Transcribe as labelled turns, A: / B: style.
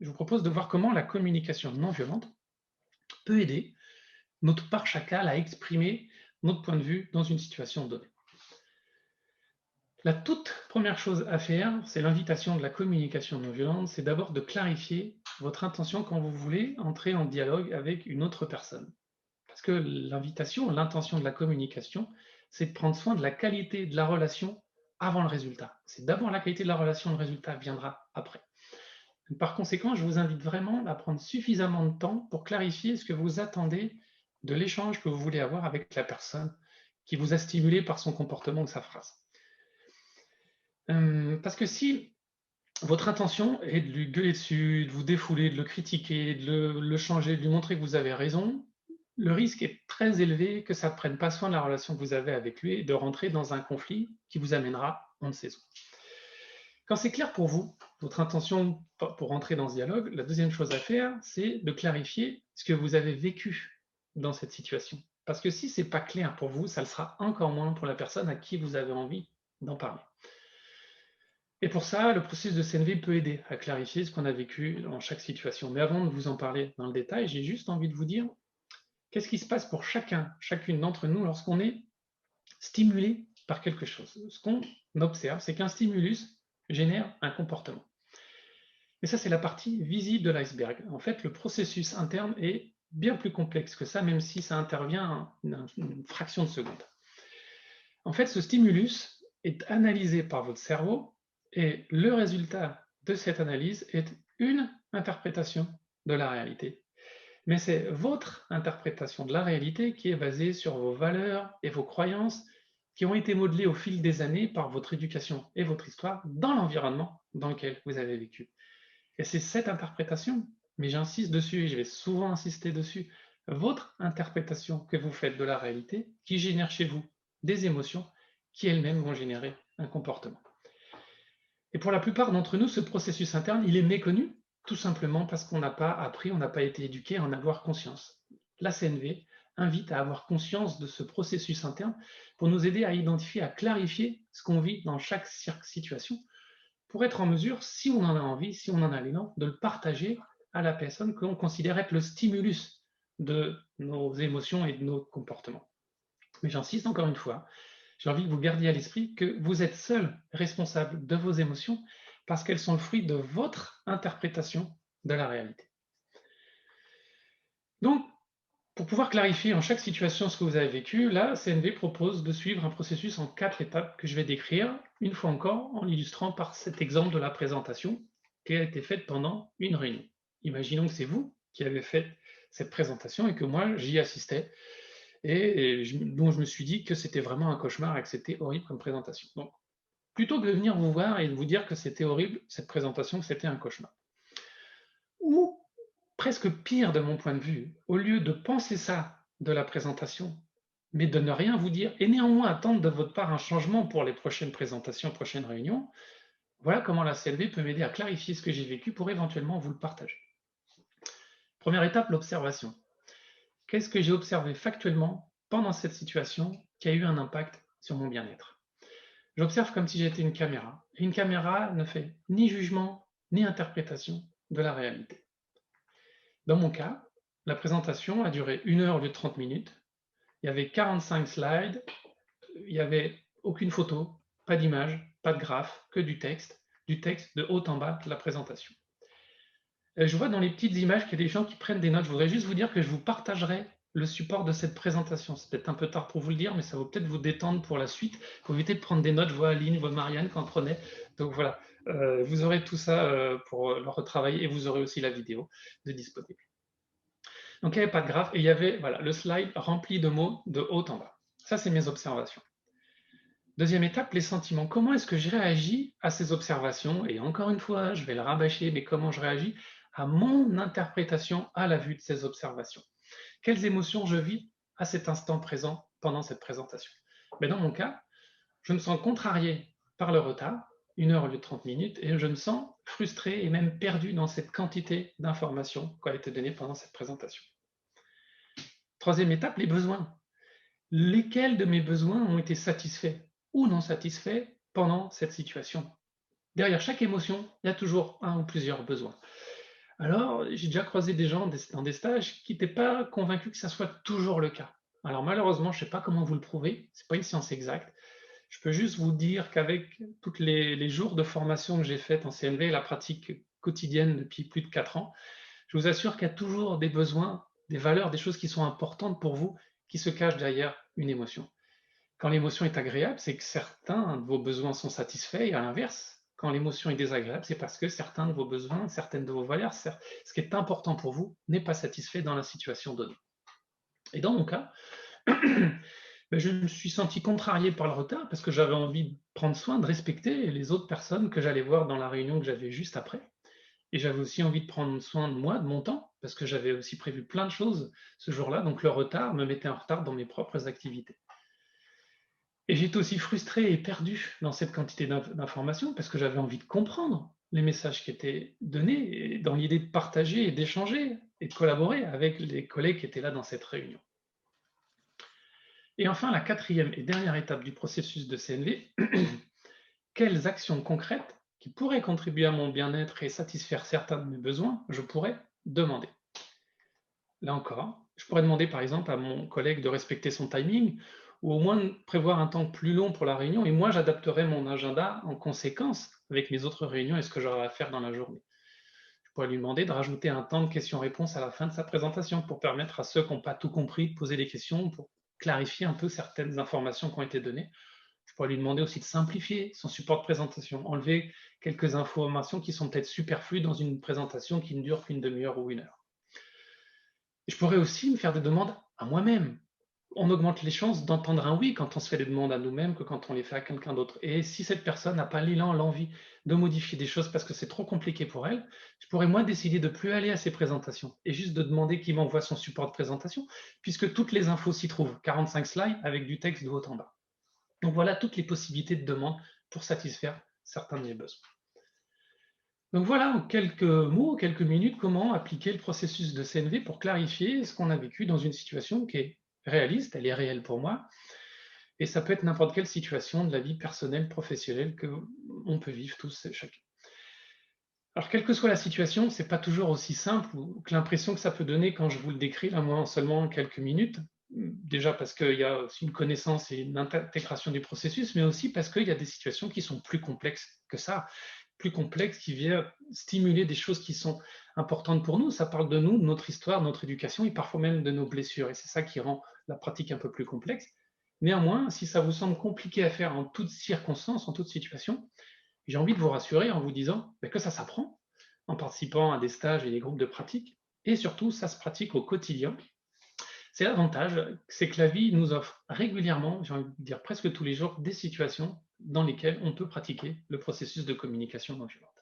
A: je vous propose de voir comment la communication non violente peut aider notre part chacal à exprimer notre point de vue dans une situation donnée. La toute première chose à faire, c'est l'invitation de la communication non violente, c'est d'abord de clarifier votre intention quand vous voulez entrer en dialogue avec une autre personne. Parce que l'invitation, l'intention de la communication, c'est de prendre soin de la qualité de la relation avant le résultat. C'est d'abord la qualité de la relation, le résultat viendra après. Par conséquent, je vous invite vraiment à prendre suffisamment de temps pour clarifier ce que vous attendez de l'échange que vous voulez avoir avec la personne qui vous a stimulé par son comportement ou sa phrase. Parce que si votre intention est de lui gueuler dessus, de vous défouler, de le critiquer, de le changer, de lui montrer que vous avez raison, le risque est très élevé que ça ne prenne pas soin de la relation que vous avez avec lui et de rentrer dans un conflit qui vous amènera on ne sait où. Quand c'est clair pour vous, votre intention pour rentrer dans ce dialogue, la deuxième chose à faire, c'est de clarifier ce que vous avez vécu dans cette situation. Parce que si ce n'est pas clair pour vous, ça le sera encore moins pour la personne à qui vous avez envie d'en parler. Et pour ça, le processus de CNV peut aider à clarifier ce qu'on a vécu dans chaque situation. Mais avant de vous en parler dans le détail, j'ai juste envie de vous dire qu'est-ce qui se passe pour chacune d'entre nous lorsqu'on est stimulé par quelque chose. Ce qu'on observe, c'est qu'un stimulus génère un comportement. Et ça, c'est la partie visible de l'iceberg. En fait, le processus interne est bien plus complexe que ça, même si ça intervient en une fraction de seconde. En fait, ce stimulus est analysé par votre cerveau et le résultat de cette analyse est une interprétation de la réalité. Mais c'est votre interprétation de la réalité qui est basée sur vos valeurs et vos croyances qui ont été modelées au fil des années par votre éducation et votre histoire dans l'environnement dans lequel vous avez vécu. Et c'est cette interprétation, mais j'insiste dessus et je vais souvent insister dessus, votre interprétation que vous faites de la réalité qui génère chez vous des émotions qui elles-mêmes vont générer un comportement. Et pour la plupart d'entre nous, ce processus interne, il est méconnu, tout simplement parce qu'on n'a pas appris, on n'a pas été éduqué à en avoir conscience. La CNV invite à avoir conscience de ce processus interne pour nous aider à identifier, à clarifier ce qu'on vit dans chaque situation, pour être en mesure, si on en a envie, si on en a l'élan, de le partager à la personne que l'on considère être le stimulus de nos émotions et de nos comportements. Mais j'insiste encore une fois, j'ai envie que vous gardiez à l'esprit que vous êtes seul responsable de vos émotions parce qu'elles sont le fruit de votre interprétation de la réalité. Donc, pour pouvoir clarifier en chaque situation ce que vous avez vécu, la CNV propose de suivre un processus en 4 étapes que je vais décrire, une fois encore, en l'illustrant par cet exemple de la présentation qui a été faite pendant une réunion. Imaginons que c'est vous qui avez fait cette présentation et que moi, j'y assistais et dont je me suis dit que c'était vraiment un cauchemar et que c'était horrible comme présentation. Donc, plutôt que de venir vous voir et de vous dire que c'était horrible, cette présentation, que c'était un cauchemar. Ou, presque pire de mon point de vue, au lieu de penser ça de la présentation, mais de ne rien vous dire, et néanmoins attendre de votre part un changement pour les prochaines présentations, prochaines réunions, voilà comment la CLV peut m'aider à clarifier ce que j'ai vécu pour éventuellement vous le partager. Première étape, l'observation. Qu'est-ce que j'ai observé factuellement pendant cette situation qui a eu un impact sur mon bien-être? J'observe comme si j'étais une caméra. Et une caméra ne fait ni jugement, ni interprétation de la réalité. Dans mon cas, la présentation a duré 1 heure au lieu de 30 minutes. Il y avait 45 slides, il n'y avait aucune photo, pas d'image, pas de graphe, que du texte de haut en bas de la présentation. Je vois dans les petites images qu'il y a des gens qui prennent des notes. Je voudrais juste vous dire que je vous partagerai le support de cette présentation. C'est peut-être un peu tard pour vous le dire, mais ça va peut-être vous détendre pour la suite. Pour éviter de prendre des notes, je vois Aline, je vois Marianne qui en prenait. Donc voilà, vous aurez tout ça pour le retravailler et vous aurez aussi la vidéo de disponible. Donc il n'y avait pas de graphe et il y avait voilà, le slide rempli de mots de haut en bas. Ça, c'est mes observations. Deuxième étape, les sentiments. Comment est-ce que je réagis à ces observations? Et encore une fois, je vais le rabâcher, mais comment je réagis à mon interprétation à la vue de ces observations? Quelles émotions je vis à cet instant présent pendant cette présentation? Mais dans mon cas, je me sens contrarié par le retard, 1 heure au lieu de 30 minutes, et je me sens frustré et même perdu dans cette quantité d'informations qui a été donnée pendant cette présentation. Troisième étape, les besoins. Lesquels de mes besoins ont été satisfaits ou non satisfaits pendant cette situation? Derrière chaque émotion, il y a toujours un ou plusieurs besoins. Alors, j'ai déjà croisé des gens dans des stages qui n'étaient pas convaincus que ça soit toujours le cas. Alors malheureusement, je ne sais pas comment vous le prouver, c'est pas une science exacte. Je peux juste vous dire qu'avec tous les jours de formation que j'ai faites en CNV et la pratique quotidienne depuis plus de 4 ans, je vous assure qu'il y a toujours des besoins, des valeurs, des choses qui sont importantes pour vous qui se cachent derrière une émotion. Quand l'émotion est agréable, c'est que certains de vos besoins sont satisfaits et à l'inverse, quand l'émotion est désagréable, c'est parce que certains de vos besoins, certaines de vos valeurs, ce qui est important pour vous n'est pas satisfait dans la situation donnée. Et dans mon cas, je me suis senti contrarié par le retard parce que j'avais envie de prendre soin, de respecter les autres personnes que j'allais voir dans la réunion que j'avais juste après. Et j'avais aussi envie de prendre soin de moi, de mon temps, parce que j'avais aussi prévu plein de choses ce jour-là, donc le retard me mettait en retard dans mes propres activités. Et j'étais aussi frustré et perdu dans cette quantité d'informations parce que j'avais envie de comprendre les messages qui étaient donnés et dans l'idée de partager et d'échanger et de collaborer avec les collègues qui étaient là dans cette réunion. Et enfin, la quatrième et dernière étape du processus de CNV, quelles actions concrètes qui pourraient contribuer à mon bien-être et satisfaire certains de mes besoins, je pourrais demander. Là encore, je pourrais demander par exemple à mon collègue de respecter son timing ou au moins de prévoir un temps plus long pour la réunion et moi j'adapterai mon agenda en conséquence avec mes autres réunions et ce que j'aurai à faire dans la journée. Je pourrais lui demander de rajouter un temps de questions-réponses à la fin de sa présentation pour permettre à ceux qui n'ont pas tout compris de poser des questions, pour clarifier un peu certaines informations qui ont été données. Je pourrais lui demander aussi de simplifier son support de présentation, enlever quelques informations qui sont peut-être superflues dans une présentation qui ne dure qu'une demi-heure ou une heure. Je pourrais aussi me faire des demandes à moi-même. On augmente les chances d'entendre un oui quand on se fait des demandes à nous-mêmes que quand on les fait à quelqu'un d'autre. Et si cette personne n'a pas l'élan, l'envie de modifier des choses parce que c'est trop compliqué pour elle, je pourrais moi décider de plus aller à ces présentations et juste de demander qu'il m'envoie son support de présentation, puisque toutes les infos s'y trouvent, 45 slides avec du texte de haut en bas. Donc voilà toutes les possibilités de demande pour satisfaire certains de mes besoins. Donc voilà, en quelques mots, quelques minutes, comment appliquer le processus de CNV pour clarifier ce qu'on a vécu dans une situation qui est réaliste, elle est réelle pour moi, et ça peut être n'importe quelle situation de la vie personnelle, professionnelle que on peut vivre tous et chacun. Alors, quelle que soit la situation, c'est pas toujours aussi simple que l'impression que ça peut donner quand je vous le décris, là, moi, en seulement quelques minutes. Déjà parce qu'il y a aussi une connaissance et une intégration du processus, mais aussi parce qu'il y a des situations qui sont plus complexes que ça, plus complexes, qui viennent stimuler des choses qui sont importantes pour nous. Ça parle de nous, de notre histoire, de notre éducation et parfois même de nos blessures. Et c'est ça qui rend la pratique un peu plus complexe. Néanmoins, si ça vous semble compliqué à faire en toutes circonstances, en toute situation, j'ai envie de vous rassurer en vous disant que ça s'apprend en participant à des stages et des groupes de pratique. Et surtout, ça se pratique au quotidien. C'est l'avantage, c'est que la vie nous offre régulièrement, j'ai envie de dire presque tous les jours, des situations dans lesquelles on peut pratiquer le processus de communication non violente.